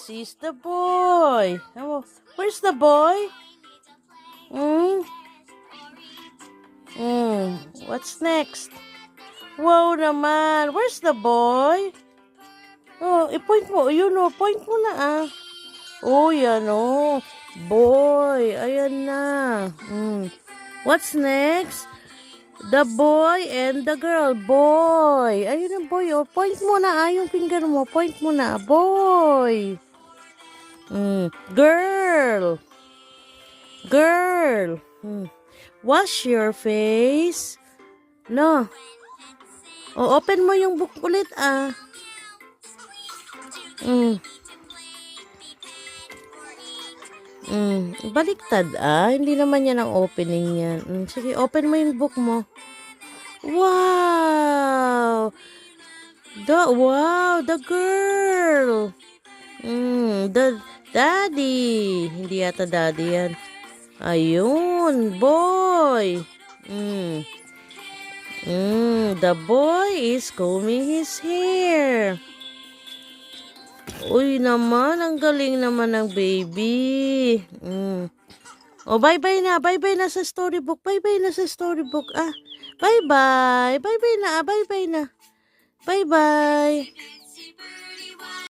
this is the boy. Oh, where's the boy? What's next? Wow naman. Where's the boy? Oh, i-point mo. Yun o, point mo na Oh, yan o. Boy. Ayan na. What's next? The boy and the girl. Boy. Ayun ang boy. Oh. Point mo na yung finger mo. Point mo na. Boy. Girl. Girl. Wash your face. No. O, open mo yung book ulit Baliktad Hindi naman yan ang opening yan. Sige, open mo yung book mo. Wow! The girl! The daddy! Hindi yata daddy yan. Ayun, boy! The boy is combing his hair. Uy naman, ang galing naman ng baby. Oh, bye-bye na. Bye-bye na sa storybook. Bye-bye na sa storybook. Bye-bye. Bye-bye na. Bye-bye na. Bye-bye.